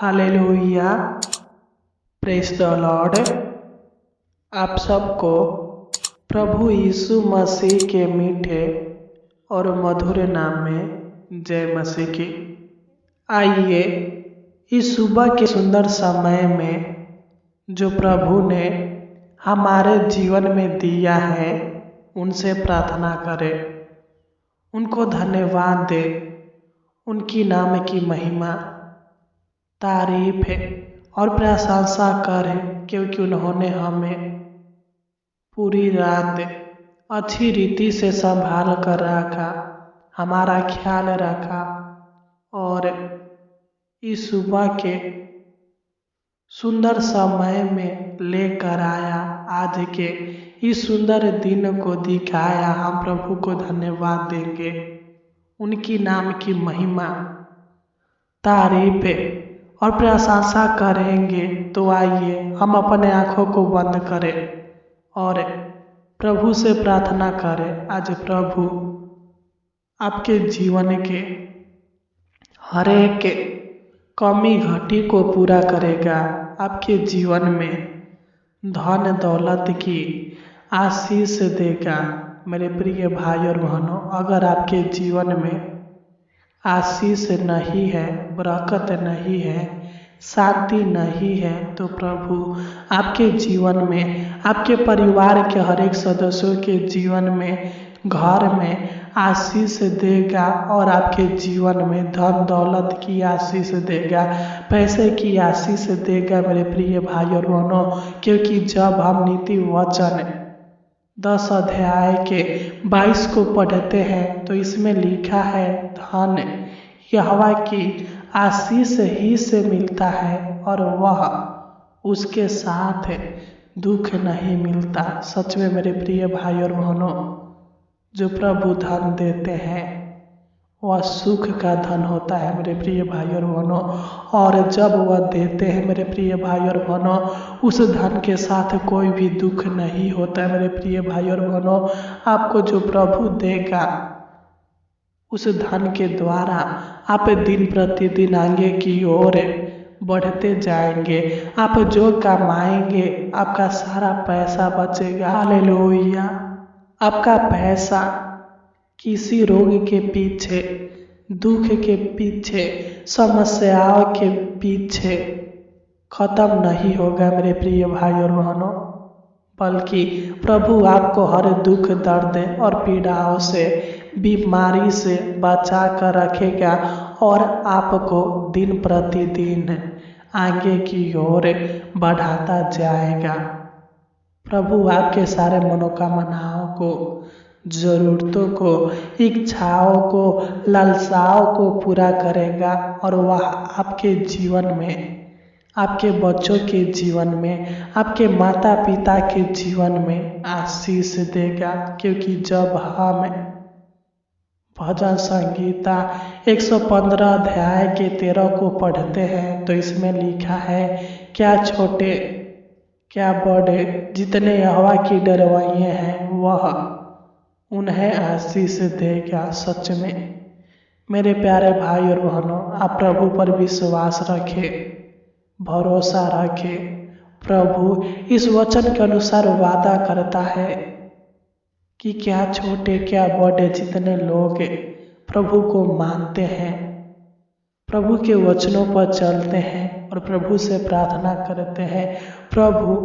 Hallelujah. Praise the Lord. आप सबको प्रभु यीशु मसीह के मीठे और मधुर नाम में जय मसीह की। आइए इस सुबह के सुंदर समय में जो प्रभु ने हमारे जीवन में दिया है उनसे प्रार्थना करें, उनको धन्यवाद दे, उनकी नाम की महिमा तारीफ है और प्रशंसा करें, क्योंकि उन्होंने हमें पूरी रात अच्छी रीति से संभाल कर रखा, हमारा ख्याल रखा और इस सुबह के सुंदर समय में लेकर आया। आज के इस सुंदर दिन को दिखाया। हम प्रभु को धन्यवाद देंगे, उनकी नाम की महिमा तारीफ और प्रशंसा करेंगे। तो आइए हम अपने आँखों को बंद करें और प्रभु से प्रार्थना करें। आज प्रभु आपके जीवन के हर एक कमी घटी को पूरा करेगा। आपके जीवन में धन दौलत की आशीष देगा। मेरे प्रिय भाई और बहनों, अगर आपके जीवन में आशीष नहीं है, बरकत नहीं है, शांति नहीं है, तो प्रभु आपके जीवन में, आपके परिवार के हर एक सदस्यों के जीवन में, घर में आशीष देगा और आपके जीवन में धन दौलत की आशीष देगा, पैसे की आशीष देगा। मेरे प्रिय भाई और बहनों, क्योंकि जब हम नीति वचन 10 अध्याय के 22 को पढ़ते हैं तो इसमें लिखा है, धन यहोवा की आशीष ही से मिलता है और वह उसके साथ दुख नहीं मिलता। सच में मेरे प्रिय भाई और बहनों, जो प्रभु धन देते हैं वह सुख का धन होता है मेरे प्रिय भाई और बहनों। और जब वह देते हैं मेरे प्रिय भाई और बहनों, उस धन के साथ कोई भी दुख नहीं होता है मेरे प्रिय भाई और बहनों। आपको जो प्रभु देगा उस धन के द्वारा आप दिन प्रतिदिन आगे की ओर बढ़ते जाएंगे। आप जो कमाएंगे आपका सारा पैसा बचेगा। हालेलुया। आपका पैसा किसी रोग के पीछे, दुख के पीछे, समस्याओं के पीछे खत्म नहीं होगा मेरे प्रिय भाई और बहनों, बल्कि प्रभु आपको हर दुख दर्द और पीड़ाओं से, बीमारी से बचा कर रखेगा और आपको दिन प्रतिदिन आगे की ओर बढ़ाता जाएगा। प्रभु आपके सारे मनोकामनाओं को, जरूरतों को, इच्छाओं को, लालसाओं को पूरा करेगा और वह आपके जीवन में, आपके बच्चों के जीवन में, आपके माता पिता के जीवन में आशीष देगा। क्योंकि जब हम भजन संगीता 115 अध्याय के 13 को पढ़ते हैं तो इसमें लिखा है, क्या छोटे क्या बड़े जितने यहोवा की डरवाइए हैं वह उन्हें आशीष देगा। सच में मेरे प्यारे भाई और बहनों, आप प्रभु पर विश्वास रखें, भरोसा रखें। प्रभु इस वचन के अनुसार वादा करता है कि क्या छोटे क्या बड़े जितने लोग प्रभु को मानते हैं, प्रभु के वचनों पर चलते हैं और प्रभु से प्रार्थना करते हैं, प्रभु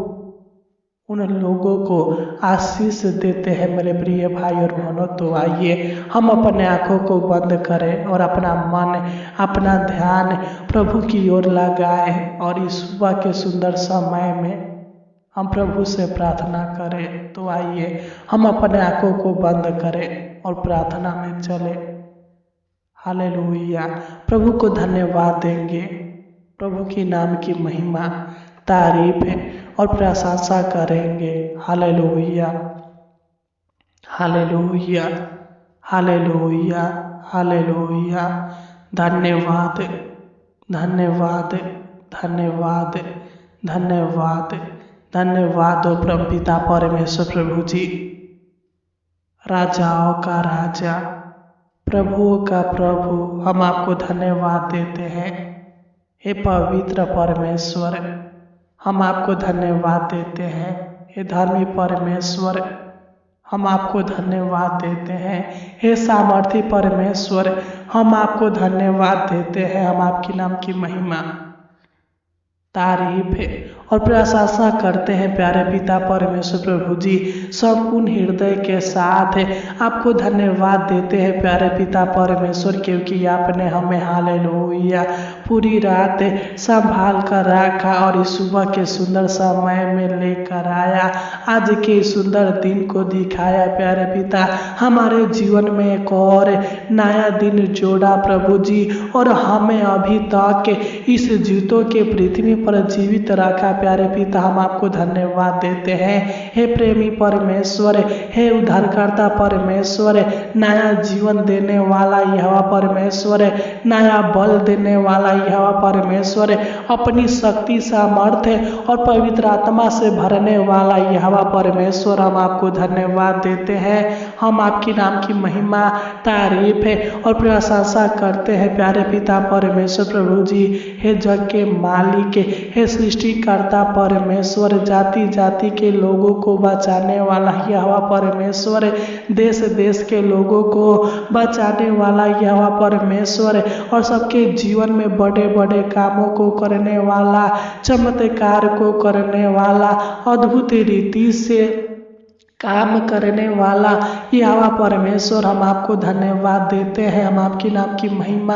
उन लोगों को आशीष देते हैं मेरे प्रिय भाई और बहनों। तो आइए हम अपने आँखों को बंद करें और अपना मन, अपना ध्यान प्रभु की ओर लगाएं और इस सुबह के सुंदर समय में हम प्रभु से प्रार्थना करें। तो आइए हम अपने आँखों को बंद करें और प्रार्थना में चले। हालेलुया। प्रभु को धन्यवाद देंगे, प्रभु की नाम की महिमा तारीफ और प्रशंसा करेंगे। Hallelujah, hallelujah, hallelujah, hallelujah. धन्यवाद, धन्यवाद, धन्यवाद, धन्यवाद, धन्यवाद हो परम पिता परमेश्वर प्रभु जी, राजाओं का राजा, प्रभुओं का प्रभु। हम आपको धन्यवाद देते हैं हे पवित्र परमेश्वर, हम आपको धन्यवाद देते हैं। हे धर्मी परमेश्वर, हम आपको धन्यवाद देते हैं। हे सामर्थी परमेश्वर, हम आपको धन्यवाद देते हैं। हम आपके नाम की महिमा, तारीफ है और प्रशंसा करते हैं प्यारे पिता परमेश्वर प्रभु जी। संपूर्ण हृदय के साथ आपको धन्यवाद देते हैं प्यारे पिता परमेश्वर, क्योंकि आपने हमें हालेलुया पूरी रात संभाल कर रखा और इस सुबह के सुंदर समय में लेकर आया। आज के सुंदर दिन को दिखाया प्यारे पिता, हमारे जीवन में एक और नया दिन जोड़ा प्रभु जी, और हमें अभी तक इस जीवतों के पृथ्वी पर जीवित रखा प्यारे पिता। हम आपको धन्यवाद देते हैं। हे प्रेमी परमेश्वर, हे उद्धारकर्ता परमेश्वर, नया जीवन देने वाला यहोवा परमेश्वर, नया बल देने वाला यहोवा परमेश्वर, अपनी शक्ति सामर्थ्य और पवित्र आत्मा से भरने वाला यहोवा परमेश्वर, हम आपको धन्यवाद देते हैं। हम आपके नाम की महिमा, तारीफ है और प्रशंसा करते हैं प्यारे पिता परमेश्वर प्रभु जी। हे जग के मालिक, हे सृष्टिकर्ता परमेश्वर, जाति जाति के लोगों को बचाने वाला यहोवा परमेश्वर, देश देश के लोगों को बचाने वाला यहोवा परमेश्वर, और सबके जीवन में बड़े बड़े कामों को करने वाला, चमत्कार को करने वाला, अद्भुत रीति से काम करने वाला यहोवा परमेश्वर, हम आपको धन्यवाद देते हैं। हम आपके नाम की महिमा,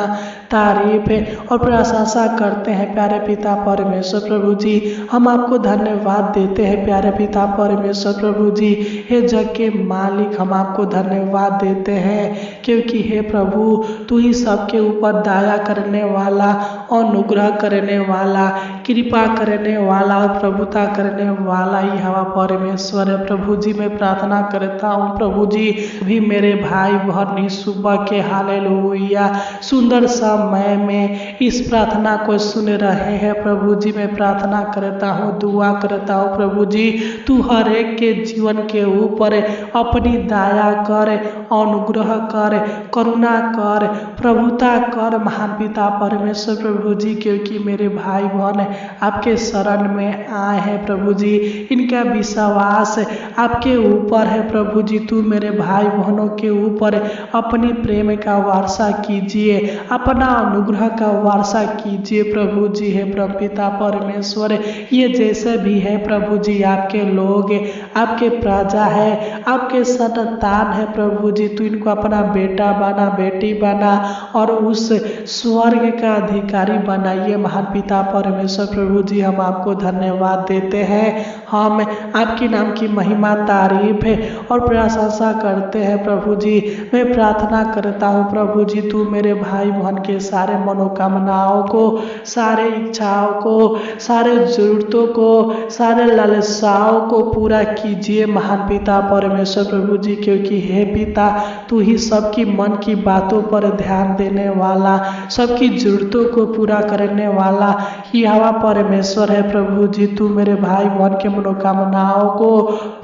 तारीफ है और प्रशंसा करते हैं प्यारे पिता परमेश्वर प्रभु जी। हम आपको धन्यवाद देते हैं प्यारे पिता परमेश्वर प्रभु जी। हे जग के मालिक, हम आपको धन्यवाद देते हैं, क्योंकि हे प्रभु तू ही सबके ऊपर दया करने वाला, अनुग्रह करने वाला, कृपा करने वाला और प्रभुता करने वाला यहोवा परमेश्वर है प्रभु जी। मैं प्रार्थना करता हूँ प्रभु जी, भी मेरे भाई बहन सुबह के हालेलुया सुंदर समय में इस प्रार्थना को सुन रहे हैं प्रभु जी। मैं प्रार्थना करता हूँ, दुआ करता हूँ प्रभु जी, तू हर एक के जीवन के ऊपर अपनी दया कर, अनुग्रह कर, करुणा कर, प्रभुता कर महान पिता परमेश्वर प्रभु जी, क्योंकि मेरे भाई बहन आपके शरण में आए हैं प्रभु जी। इनका विश्वास आपके ऊपर है प्रभु जी। तू मेरे भाई बहनों के ऊपर अपनी प्रेम का वर्षा कीजिए, अपना अनुग्रह का वर्षा कीजिए प्रभु जी। है प्रभु पिता परमेश्वर, ये जैसे भी है प्रभु जी, आपके लोग, आपके प्रजा है, आपके संतान है प्रभु जी। तू इनको अपना बेटा बना, बेटी बना और उस स्वर्ग का अधिकारी बनाइए महान पिता परमेश्वर प्रभु जी। हम आपको धन्यवाद देते हैं। हम आपके नाम की महिमा, तारीफ है और प्रशंसा करते हैं प्रभु जी। मैं प्रार्थना करता हूँ प्रभु जी, तू मेरे भाई बहन के सारे मनोकामनाओं को, सारे इच्छाओं को, सारे जरूरतों को, सारे लालसाओं को पूरा कीजिए महान पिता परमेश्वर प्रभु जी, क्योंकि हे पिता तू ही सबकी मन की बातों पर ध्यान देने वाला, सबकी जरूरतों को पूरा करने वाला यहोवा परमेश्वर है प्रभु जी। तू मेरे भाई बहन के मनोकामनाओं को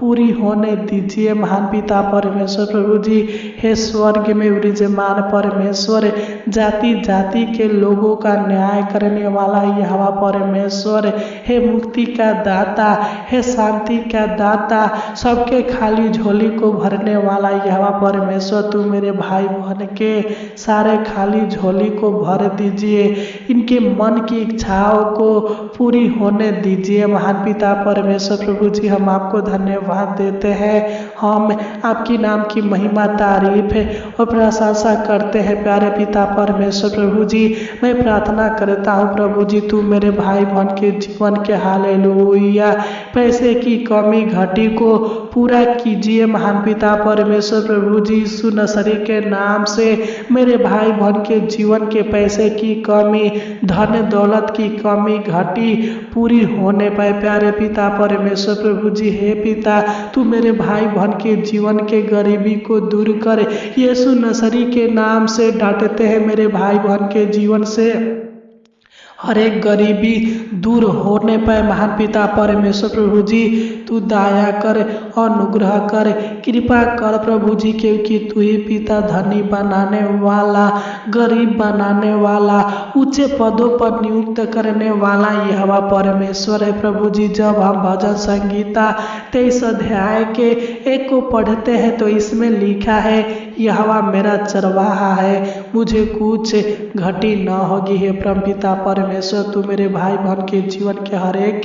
पूरी होने दीजिए महान पिता परमेश्वर प्रभु जी। हे स्वर्ग में विराजमान परमेश्वर, जाति जाति के लोगों का न्याय करने वाला यहोवा परमेश्वर, हे मुक्ति का दाता, हे शांति का दाता, सबके खाली झोली को भरने वाला यहोवा परमेश्वर, तू मेरे भाई बहन के सारे खाली झोली को भर दीजिए, इनके मन की इच्छाओं को पूरी होने दीजिए महान पिता परमेश्वर प्रभु जी। हम आपको धन्यवाद देते हैं। हम आपकी नाम की महिमा, तारीफ है और प्रशंसा करते हैं प्यारे पिता परमेश्वर प्रभु जी। मैं प्रार्थना करता हूँ प्रभु जी, तू मेरे भाई बहन के जीवन के हालेलुया पैसे की कमी घटी को पूरा कीजिए महान पिता परमेश्वर प्रभु जी। यीशु नसरी के नाम से मेरे भाई बहन के जीवन के पैसे की कमी, धन दौलत की कमी घटी पूरी होने पाए प्यारे पिता परमेश्वर प्रभु जी। हे पिता तू मेरे भाई बहन के जीवन के गरीबी को दूर कर, यीशु नसरी के नाम से डांटते हैं मेरे भाई बहन के जीवन से हर एक गरीबी दूर होने पाए महान पिता परमेश्वर प्रभु जी। तू दया कर अनुग्रह कर, कृपा कर प्रभु जी, क्योंकि तू ही पिता धनी बनाने वाला, गरीब बनाने वाला, ऊंचे पदों पर नियुक्त करने वाला यहोवा परमेश्वर है प्रभु जी। जब हम भजन संगीता 23 अध्याय के 1 को पढ़ते हैं तो इसमें लिखा है, यहोवा मेरा चरवाहा है, मुझे कुछ घटी न होगी। हे परमपिता परमेश्वर, तू मेरे भाई बहन के जीवन के हर एक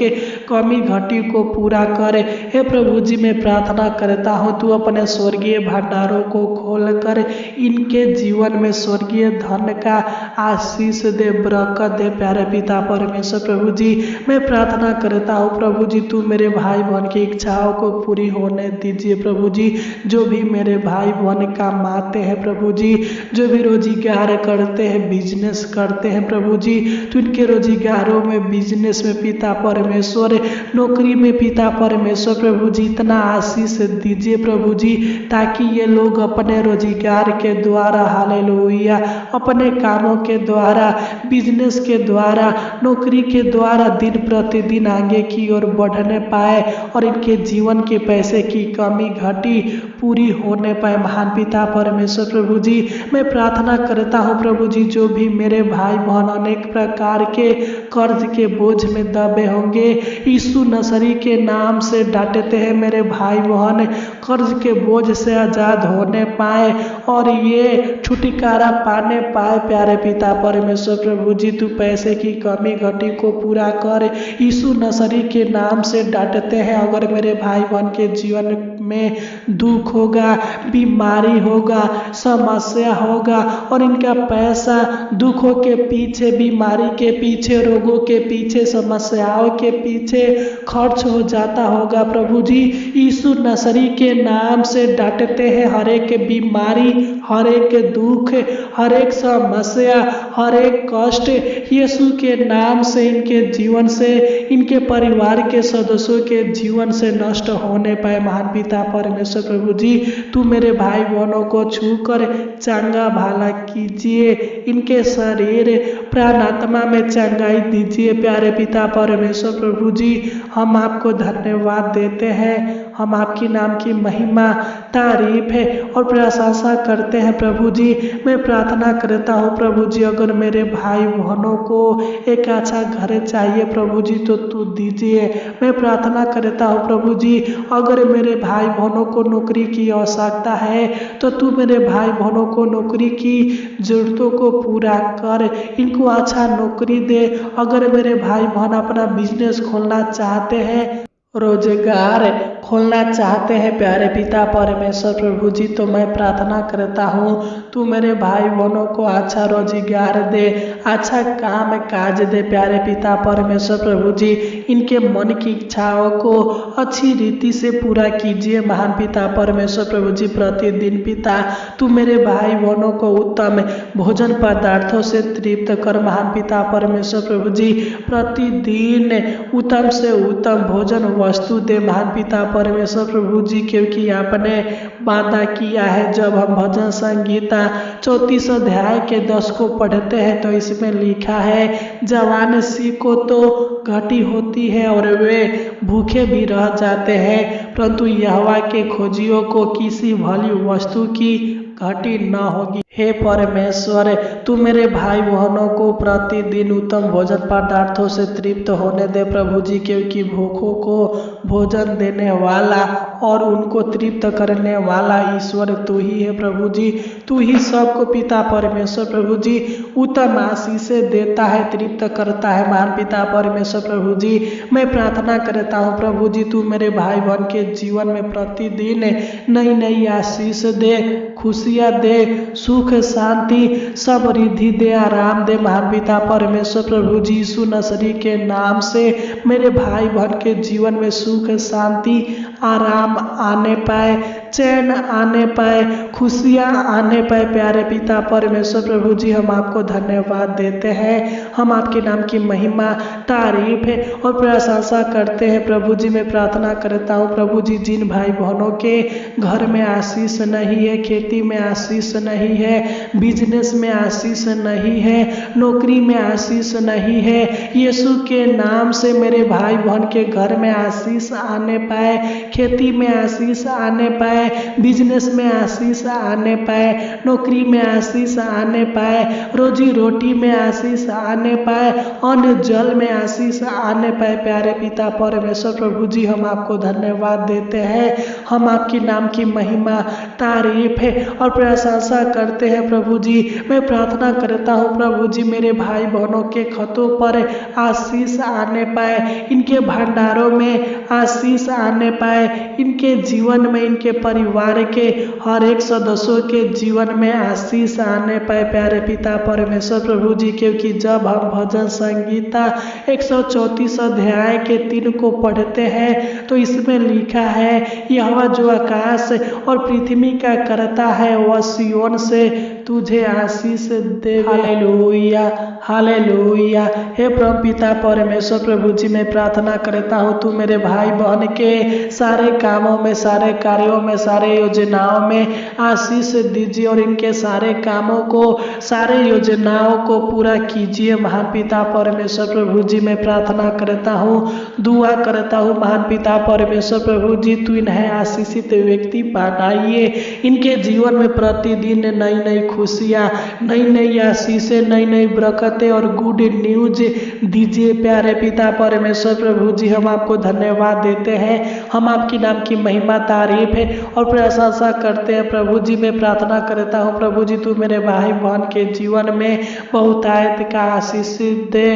कमी घटी को पूरा करे। हे प्रभु जी, मैं प्रार्थना करता हूँ तू अपने स्वर्गीय भंडारों को खोल कर इनके जीवन में स्वर्गीय धन का आशीष दे, बरकत दे। प्यारे पिता परमेश्वर प्रभु जी, मैं प्रार्थना करता हूँ प्रभु जी, तू मेरे भाई बहन की इच्छाओं को पूरी होने दीजिए प्रभु जी। जो भी मेरे भाई बहन कमाते हैं प्रभु जी, जो भी रोजगार करते हैं, बिजनेस करते हैं प्रभु जी, तो इनके रोजगारों में, बिजनेस में पिता परमेश्वर, नौकरी में पिता परमेश्वर प्रभु जी, इतना आशीष दीजिए प्रभु जी, ताकि ये लोग अपने रोजगार के द्वारा, हालेलुया, अपने कामों के द्वारा, बिजनेस के द्वारा, नौकरी के द्वारा दिन प्रतिदिन आगे की ओर बढ़ने पाए और इनके जीवन के पैसे की कमी घटी पूरी होने पाए। महान पिता परमेश्वर प्रभु जी, मैं प्रार्थना करता हूँ प्रभु जी, जो भी मेरे भाई बहन अनेक प्रकार के कर्ज के बोझ में दबे होंगे, यीशु नसरी के नाम से डांटते हैं मेरे भाई बहन कर्ज के बोझ से आजाद होने पाए और ये छुटकारा पाने पाए। प्यारे पिता परमेश्वर प्रभु जी, तू पैसे की कमी घटी को पूरा कर, यीशु नसरी के नाम से डांटते हैं। अगर मेरे भाई बहन के जीवन में दुख होगा, बीमारी होगा, समस्या होगा और इनका पैसा दुखों के पीछे, बीमारी के पीछे, रोगों के पीछे, समस्याओं के पीछे खर्च हो जाता होगा प्रभु जी, यीशु नसरी के नाम से डांटते हैं। हर एक बीमारी, हर एक दुख, हर एक समस्या, हर एक कष्ट यीशु के नाम से इनके जीवन से, इनके परिवार के सदस्यों के जीवन से नष्ट होने पाए। महान पिता परमेश्वर प्रभु जी, तू मेरे भाई बहनों को छू कर चंगा भला कीजिए, इनके शरीर प्राण आत्मा में चंगाई दीजिए। प्यारे पिता परमेश्वर प्रभु जी, हम आपको धन्यवाद देते हैं, हम आपकी नाम की महिमा, तारीफ है और प्रशंसा करते हैं प्रभु जी। मैं प्रार्थना करता हूँ प्रभु जी, अगर मेरे भाई बहनों को एक अच्छा घर चाहिए प्रभु जी तो तू दीजिए। मैं प्रार्थना करता हूँ प्रभु जी, अगर मेरे भाई बहनों को नौकरी की आवश्यकता है तो तू मेरे भाई बहनों को नौकरी की जरूरतों को पूरा कर, इनको अच्छा नौकरी दे। अगर मेरे भाई बहन अपना बिजनेस खोलना चाहते हैं, रोजगार खोलना चाहते हैं प्यारे पिता परमेश्वर प्रभु जी, तो मैं प्रार्थना करता हूँ तू मेरे भाई बहनों को अच्छा रोजगार दे, अच्छा काम काज दे। प्यारे पिता परमेश्वर प्रभु जी, इनके मन की इच्छाओं को अच्छी रीति से पूरा कीजिए। महान पिता परमेश्वर प्रभु जी, प्रतिदिन पिता तू मेरे भाई बहनों को उत्तम भोजन पदार्थों से तृप्त कर। महान पिता परमेश्वर प्रभु जी, प्रतिदिन उत्तम से उत्तम भोजन वस्तु दे। महान पिता परमेश्वर प्रभु जी, क्योंकि आपने वादा किया है, जब हम भजन संगीता 34 अध्याय के 10 को पढ़ते हैं तो इसमें लिखा है, जवान सी को तो घटी होती है और वे भूखे भी रह जाते हैं, परंतु यहोवा के खोजियों को किसी भली वस्तु की घटी न होगी। हे परमेश्वर, तू मेरे भाई बहनों को प्रतिदिन उत्तम भोजन पदार्थों से तृप्त होने दे प्रभु जी, क्योंकि भूखों को भोजन देने वाला और उनको तृप्त करने वाला ईश्वर तू ही है प्रभु जी। तू ही सबको पिता परमेश्वर प्रभु जी उत्तम आशीष देता है, तृप्त करता है। महान पिता परमेश्वर प्रभु जी, मैं प्रार्थना करता हूँ प्रभु जी, तू मेरे भाई बहन के जीवन में प्रतिदिन नई नई आशीष दे, खुशियाँ दे, सुख शांति समृद्धि दे, आराम दे। महान पिता परमेश्वर प्रभु जी, यीशु नसरी के नाम से मेरे भाई बहन के जीवन में सुख शांति आराम आने पाए, चैन आने पाए, खुशियाँ आने पाए। प्यारे पिता परमेश्वर प्रभु जी, हम आपको धन्यवाद देते हैं, हम आपके नाम की महिमा, तारीफ है और प्रशंसा करते हैं। प्रभु जी, मैं प्रार्थना करता हूँ प्रभु जी, जिन भाई बहनों के घर में आशीष नहीं है, खेती में आशीष नहीं है, बिजनेस में आशीष नहीं है, नौकरी में आशीष नहीं है, यीशु के नाम से मेरे भाई बहन के घर में आशीष आने पाए, खेती में आशीष आने पाए, बिजनेस में आशीष आने पाए, नौकरी में आशीष आने पाए, रोजी रोटी में आशीष आने पाए, अन्न जल में आशीष आने पाए। प्यारे पिता परमेश्वर प्रभु जी, हम आपको धन्यवाद देते हैं, हम आपके नाम की महिमा, तारीफ है और प्रशंसा करते हैं। प्रभु जी, मैं प्रार्थना करता हूँ प्रभु जी, मेरे भाई बहनों के खतों पर आशीष आने पाए, इनके भंडारों में आशीष आने पाए, इनके जीवन में, इनके परिवार के हर एक सदस्यों के जीवन में आशीष आने पाए। प्यारे पिता परमेश्वर प्रभु जी, क्योंकि जब हम भजन संगीता 134 अध्याय के 3 को पढ़ते हैं तो इसमें लिखा है, यहोवा जो आकाश और पृथ्वी का करता है वह सिय्योन से तुझे आशीष देवे। Hallelujah, hallelujah. हे परम पिता परमेश्वर प्रभु जी, मैं प्रार्थना करता हूँ तू मेरे भाई बहन के सारे कामों में, सारे कार्यों में, सारे योजनाओं में आशीष दीजिए और इनके सारे कामों को, सारे योजनाओं को पूरा कीजिए। महान पिता परमेश्वर प्रभु जी, मैं प्रार्थना करता हूँ, दुआ करता हूँ महान पिता परमेश्वर प्रभु जी, तू इन्हें आशीषित व्यक्ति बनाइए, इनके जीवन में प्रतिदिन नई नई खुशियाँ, नई नई आशीषें, नई नई बरकतें और गुड न्यूज दीजिए। प्यारे पिता परमेश्वर प्रभु जी, हम आपको धन्यवाद देते हैं, हम आपकी नाम की महिमा, तारीफ है और प्रशंसा करते हैं। प्रभु जी, मैं प्रार्थना करता हूँ प्रभु जी, तू मेरे भाई बहन के जीवन में बहुतायत का आशीष दे,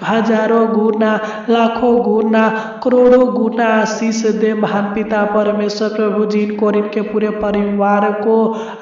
हजारों गुना, लाखों गुना, करोड़ों गुना आशीष दे। महान पिता परमेश्वर प्रभु जी, इनको और इनके पूरे परिवार को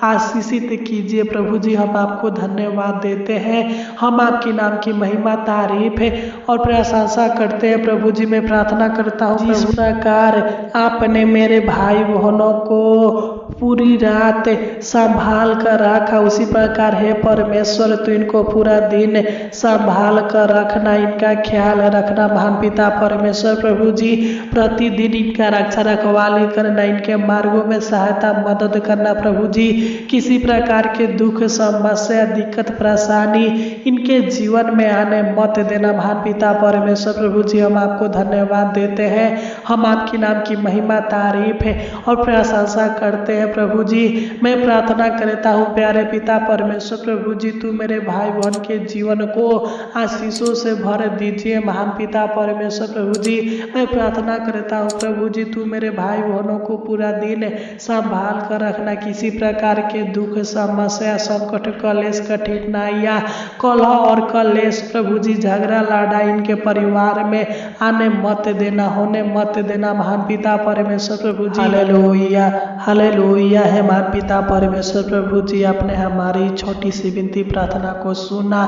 आशीषित कीजिए। प्रभु जी, हम आपको धन्यवाद देते हैं, हम आपके नाम की महिमा, तारीफ है और प्रशंसा करते हैं। प्रभु जी, मैं प्रार्थना करता हूँ जिस प्रकार आपने मेरे भाई बहनों को पूरी रात संभाल कर रखा, उसी प्रकार है परमेश्वर तू इनको पूरा दिन संभाल कर रखना, इनका ख्याल रखना। महान पिता परमेश्वर प्रभु जी, प्रतिदिन इनका रक्षा रखवाली करना, इनके मार्गों में सहायता मदद करना। प्रभु जी, किसी प्रकार के दुख, समस्या, दिक्कत, परेशानी इनके जीवन में आने मत देना। महान पिता परमेश्वर प्रभु जी, हम आपको धन्यवाद देते हैं, हम आपके नाम की महिमा, तारीफ है और प्रशंसा करते हैं। प्रभु जी, मैं प्रार्थना करता हूँ प्यारे पिता परमेश्वर प्रभु जी, तू मेरे भाई बहन के जीवन को आशीषों से भर दीजिए। महान पिता परमेश्वर प्रभु जी, मैं प्रार्थना करता हूँ प्रभु जी, तू मेरे भाई बहनों को पूरा दिन संभाल कर रखना, किसी प्रकार के दुख, समस्या, संकट, कलेश, कठिनाइयाँ, कलह और कलेश प्रभु जी, झगड़ा लड़ाई इनके परिवार में आने मत देना, होने मत देना। महान पिता परमेश्वर प्रभु जी, हालेलुया, हालेलुया है। महान पिता परमेश्वर प्रभु जी, आपने हमारी छोटी सी विनती प्रार्थना को सुना,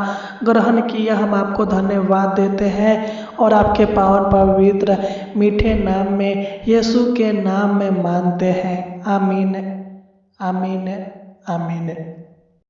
ग्रहण किया, हम आपको धन्यवाद देते हैं और आपके पावन पवित्र मीठे नाम में, यीशु के नाम में मानते हैं। आमीन, आमीन, आमीन।